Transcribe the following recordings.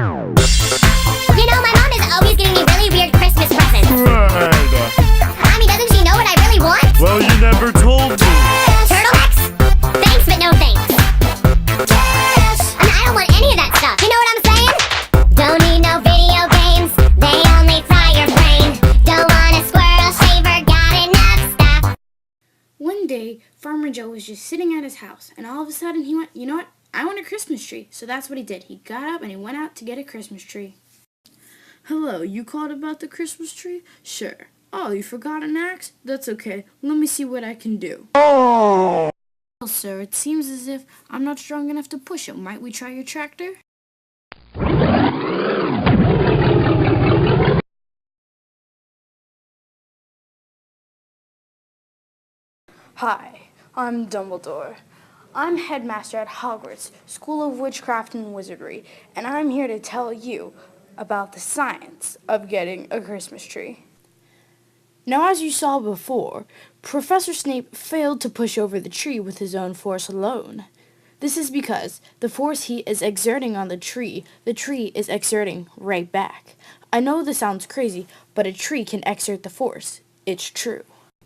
You know, my mom is always giving me really weird Christmas presents. I mean, doesn't she know what I really want? Well, you never told me. Turtlenecks? Thanks, but no thanks. I mean, I don't want any of that stuff. You know what I'm saying? Don't need no video games. They only fry your brain. Don't want a squirrel shaver. Got enough stuff. One day, Farmer Joe was just sitting at his house, and all of a sudden he went, you know what? I want a Christmas tree. So that's what he did. He got up and he went out to get a Christmas tree. Hello, you called about the Christmas tree? Sure. Oh, you forgot an axe? That's okay. Let me see what I can do. Oh! Well, sir, it seems as if I'm not strong enough to push it. Might we try your tractor? Hi, I'm Dumbledore. I'm headmaster at Hogwarts, School of Witchcraft and Wizardry, and I'm here to tell you about the science of getting a Christmas tree. Now, as you saw before, Professor Snape failed to push over the tree with his own force alone. This is because the force he is exerting on the tree is exerting right back. I know this sounds crazy, but a tree can exert the force. It's true.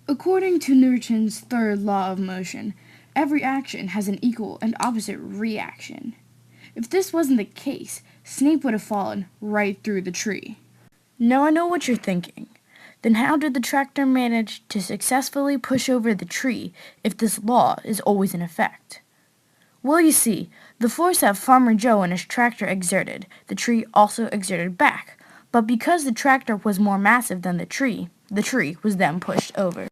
According to Newton's third law of motion, every action has an equal and opposite reaction. If this wasn't the case, Snape would have fallen right through the tree. Now I know what you're thinking. Then how did the tractor manage to successfully push over the tree if this law is always in effect? Well, you see, the force that Farmer Joe and his tractor exerted, the tree also exerted back. But because the tractor was more massive than the tree was then pushed over.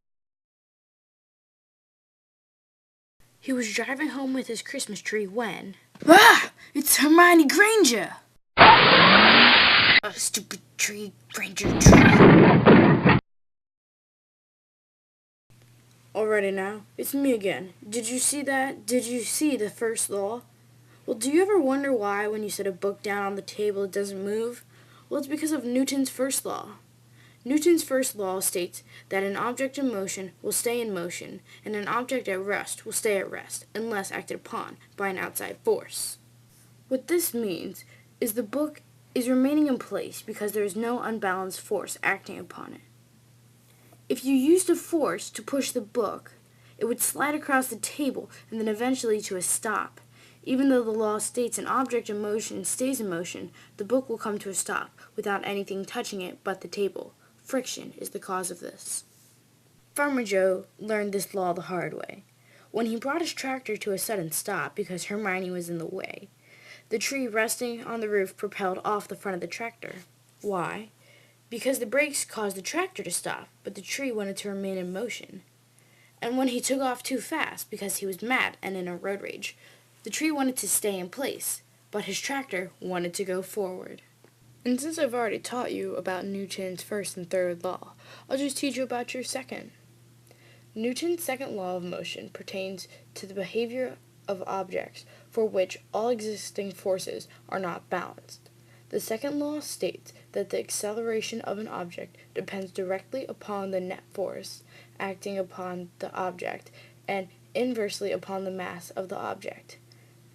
He was driving home with his Christmas tree when... Ah! It's Hermione Granger! A stupid tree, Granger tree. Alrighty now, it's me again. Did you see that? Did you see the first law? Well, do you ever wonder why when you set a book down on the table it doesn't move? Well, it's because of Newton's first law. Newton's first law states that an object in motion will stay in motion, and an object at rest will stay at rest, unless acted upon by an outside force. What this means is the book is remaining in place because there is no unbalanced force acting upon it. If you used a force to push the book, it would slide across the table and then eventually to a stop. Even though the law states an object in motion stays in motion, the book will come to a stop without anything touching it but the table. Friction is the cause of this. Farmer Joe learned this law the hard way. When he brought his tractor to a sudden stop because Hermione was in the way, the tree resting on the roof propelled off the front of the tractor. Why? Because the brakes caused the tractor to stop, but the tree wanted to remain in motion. And when he took off too fast because he was mad and in a road rage, the tree wanted to stay in place, but his tractor wanted to go forward. And since I've already taught you about Newton's first and third law, I'll just teach you about your second. Newton's second law of motion pertains to the behavior of objects for which all existing forces are not balanced. The second law states that the acceleration of an object depends directly upon the net force acting upon the object and inversely upon the mass of the object.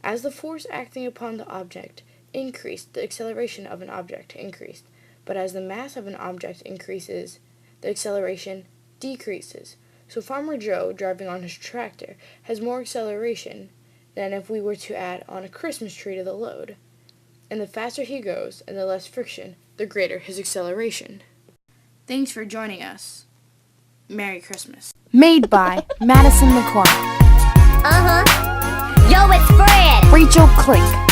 As the force acting upon the object increased, the acceleration of an object increased, but as the mass of an object increases, the acceleration decreases. So Farmer Joe, driving on his tractor, has more acceleration than if we were to add on a Christmas tree to the load. And the faster he goes, and the less friction, the greater his acceleration. Thanks for joining us. Merry Christmas. Made by Madison McCormick. Yo, it's Fred! Rachel Klink.